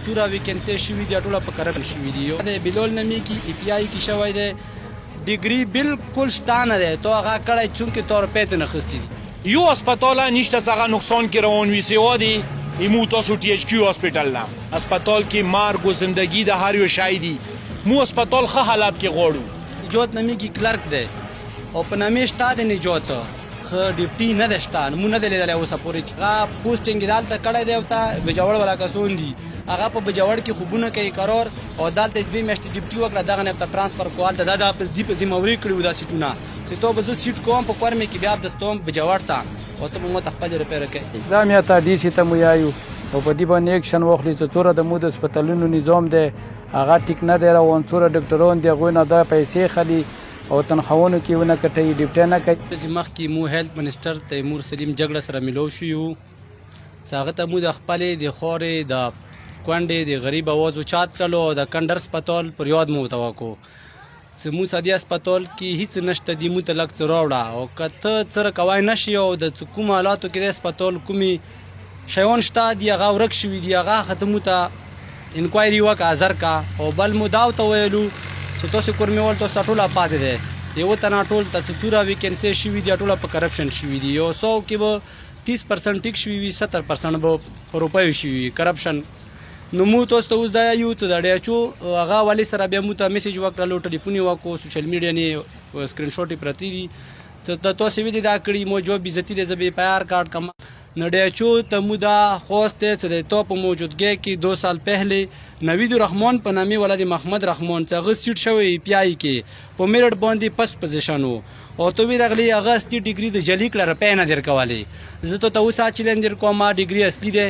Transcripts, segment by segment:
څوره ویکنسي شوي دي ټوله په کرپشن شوي دي. د بلول نمی کې ای پی آی کې شوی دی ډیګري بالکل شته نه دی تو هغه کړی چونکې تو روپۍ ترې نخیستي دي. یو هسپتال نیشته څه هغه نقصان کې روان وي سوا دی ایمو تاسو ټي ایچ کیو هسپتال نه هسپتال کې مرګ و زندگی د هر یو شی دي مو هسپتال ښه حالات کې غواړو. نجات نمی کې کلرک دی او په نامې شته د نجات ښه ډیپټي نه دی شته مونږ نه دی لیدلی اوسه پورې چې هغه پوسټینګ یې دلته کړی دی ورته بجوړ والا کسون دي هغه په بجوړ کې خوبونه کوي قرار او دلته 2 میاشتې ډیپټي وکړه دغه نه ورته ټرانسفر کړو هلته دا دې په ذمهوري کړي وو دا سیټونه چې تو به زه سیټ کوم په کور مې کې بیا دستوم بجوړ ته او ته مو ته خپل روپۍ راکوي. دا مې ته ډي سي ته مو یایو او په دې باندې اکشن واخلي چې څوره د مو د هسپتالونو نظام دی هغه ټیک نه دی روان څوره ډاکټران دي هغوی نه دا پیسې خلي او تنخواهونو کې ونه کټوي ډیپټي نه کوي. مخکې مو هیلث منسټر تیمور سلیم جګړه سره ملو شو یو چې هغه ته مو د خپلې د خورې د کونډې د غریب اوازو چات کړلو او د کنډر هسپتال پر یاد مو ورته وکړو چې مو سدي هسپتال کې هیڅ نشته دي مو ته لږ څه راوړه او که ته څه راکوی نه شي او د کومو حالاتو کې د هسپتال کومې شیان شته دي هغه ورک شوي دي هغه ته مو ته انکوایري وکړه حاضر کا او بل مو دا ورته ویلو چې تاسو کورمیوال تاسو ته ټوله پاتې دی یو تنه ټول ته څوره ویکنسي شوي دي ټوله په کرپشن شوي دي یو 100 کې به 30% ټیک شوي وي 70% به په روپیو شوي وي کرپشن. نو مو تاسو ته اوس دا یو څه د ډیچو هغه والي سره بیا مو ته میسیج وکړلو ټلیفون یې وکړو سوشل میډیا نه سکرین شاټ یې پرتې دي چې تاسو ویلي دا کړي مو جو بیزتي دی زه به پی آر کارډ کم نو ډیچو ته مو دا خوست دی چې د تو په موجودګۍ کې 2 سال پهلې نوید الرحمن په نامې ولد محمد رحمان چې هغه سیټ شوی ای پی آی کې په میرټ باندې پس پوزیشن و او ته وی راغلی هغه اصلي ډیګري د جلی کړه روپۍ نه در کولی زه ته اوس اچلین در کوم ډیګري اصلي دی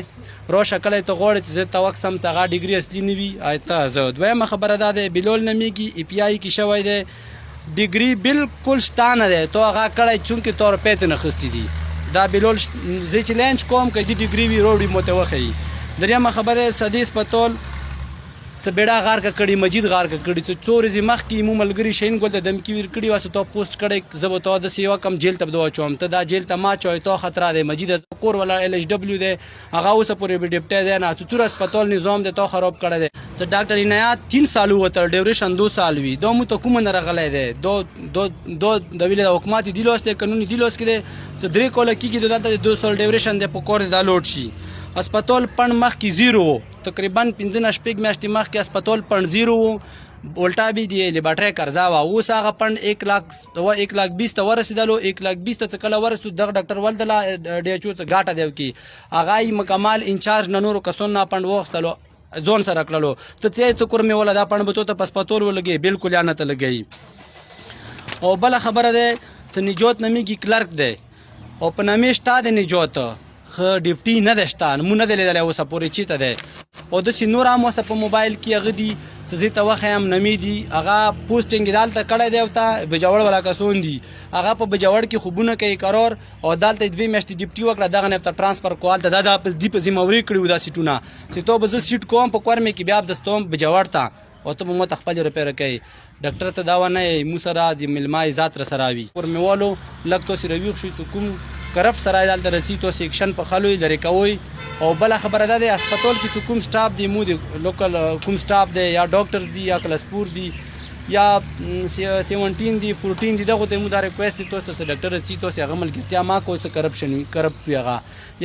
راشه کله ته غواړې چې زه ته وکسم چې هغه ډیګري اصلي نه وي ته زه دویمه خبره دا دی بلول نمی کې ای پی آی کې شوی دی ډیګري بالکل شته نه دی تو هغه کړی چونکې تو روپۍ ترې نخیستي دي دا بلول زه چې لینچ کوم که دې ډیګري وي روړي مو ته وښیي. درېیمه خبره سدي هسپتال څه بیړه غار کا کړي مجید غار کا کړي چې څو ورځې مخکې مو ملګري شین ګل ته دمکي ورکړي واسه تو پوسټ کړی زه به تو داسې یوه کم جیل ته به واچوم ته دا جیل ته ما چوی تو خطره دی مجید کور والا ایل ایچ ډبلیو دی هغه اوسه پورې به ډیپټی دی نه څوره هسپتال نظام دی تو خراب کړی دی چې ډاکټر عنایت 3 سال وته ډیوریشن 2 سال وي دا مو ته کومه نه راغلی دی دو د ویلې د حکومت دی لوست قانوني دی لوست کې دی چې 3 کوله کېږي دلته 2 سال ډیوریشن دی په کور دا لوډ شي. هسپتال پڼ مخکې 0 و تقریبا 15 میاشتې مخکې هسپتال پڼ 0 و الټا بي دی لیبارټرۍ قرضه وه اوس هغه پڼ 1,20,000 ته ورسېدلو 1,20,000 ته چې کله ورسېدو دغه ډاکټر ولدله ډي ایچ او څه ګاټه دی وکړي هغه یې مکمل انچارج نه نورو کسانو نه پڼ واخیستلو ځون سره کړلو ته څه کور مې وله دا پڼ به تو ته په هسپتال ولګوي بالکل یا نه ته لګوي. او بله خبره دی چې نجات نومیږي کلرک دی او په نامې شته د نجات ښه ډیپټي نه دی شته مونږ نه دی لیدلی اوسه پورې چېرته دی او داسې نور هم اوسه په موبایل کې هغه دي چې زه ته وښیم نمې دي هغه پوسټینګ یې دلته کړی دی ورته بجوړ والا کسون دي هغه په بجوړ کې خوبونه کوي قرار او دلته 2 میاشتې ډیپټي وکړه دغه نه ورته ټرانسفر کړو هلته دا دې په ذمهوري کړي وو دا سیټونه چې تو به زه سیټ کوم په کور مې کې بیا دستوم بجوړ ته او ته به مو ته خپل روپۍ راکوي ډاکټر ته دا ونه یې مو سره د ملما ذات را سره وي کورمیوالو لږ تاسې راویښ شئ چې کوم کرفټ سره دلته رسي تاسې اکشن په خلوی لرې کوئ. او بله خبره دا دی هسپتال کې چې کوم سټاف دی مو د لوکل کوم سټاف دی یا ډاکټر دی یا کلسپور دی یا 17 دی 14 دی دغه ته مو دا ریکویسټ دی تاسو ته ډاکټر رسي تاسې هغه ملګرتیا ما کوئ څه کرپشن وي کرپټ وي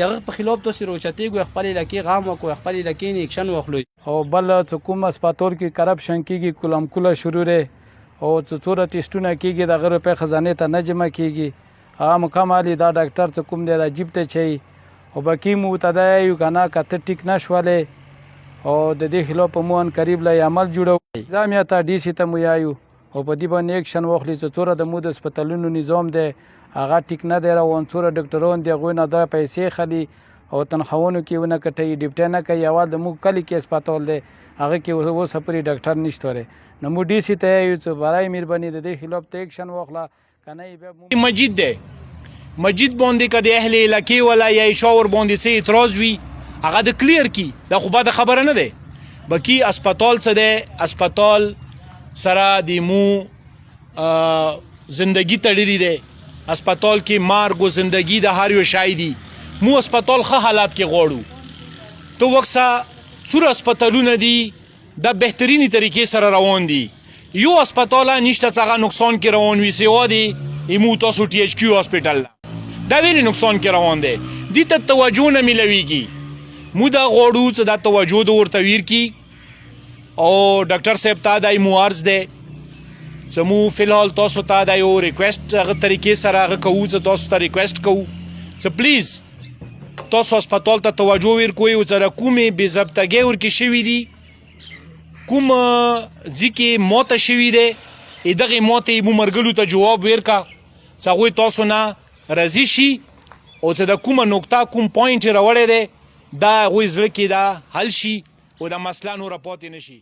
هغه په خلاف تاسې روچتېږو خپل علاقې غام وکړو خپل علاقې نه اکشن واخلو. او بل چې کوم هسپتال کې کرپشن کېږي کلم کوله شروع دی او څوره ټیسټونه کېږي دغه روپۍ خزانې ته نه جمع کېږي هغه مکمل دا ډاکټر چې کوم دی دا جیب ته چي او باقي مو ته دا یو که نه که ته ټیک نه شولې او د دې خلاف مو ان قریب له عمل جوړوي. نظام یا ته ډي سي ته مو یایو او په دې باندې اکشن واخلي چې څوره د مو د هسپتالونو نظام دی هغه ټیک نه دی روان څوره ډاکټران دي هغوی نه دا پیسې خلي او تنخواهونو کې ونه کټوي ډیپټی نه کوي اول د موږ کلي کې هسپتال دی هغه کې اوس پورې ډاکټر نشته دی نو مو ډي سي ته یایو چې برای مهرباني د دې خلاف ته اکشن واخله. مجید دی مجید باندې که د اهل علاقې ولا یا شاور باندې څه اعتراض وي هغه د کلیر کی دا خو بعد خبره نه دی بلکې هسپتال څه دی هسپتال سره د مو زندگی تړلی دی هسپتال کې مرګ و زندگی د هر یو شی دي مو هسپتال ښه حالات کې غواړو تو وکسه څوره هسپتالونه دي دا بهترینې طریقې سره روان دي یو هسپتال نشته چې هغه نقصان کې روان وي سوا دی ایمو تاسو ټي ایچ کیو هسپتال دا ولې نقصان کې روان دی دې ته توجه نه میلویږي مو دا غواړو چې دا توجه د ورته ویر کی او ډاکټر صاحب ته دا مو عرض دی چې مو فلحال تاسو ته دا یو ریکویسټ هغه طریقې سره هغه کوو چې تاسو ته ریکویسټ کوو چې پلیز تاسو هسپتال ته توجه ورکوئ او چې کومې بې ضبطګۍ ورکې شوي دي کوم ځای کې موته شوي دی دغې موتې مو مرګلو ته جواب ورکړه چې هغوی تاسو نه راضي شي او چې د کومه نقطه کوم پوینټ یې راوړی دی دا هغوی زړه کې دا حل شي او دا مسله نوره پاتې نه شي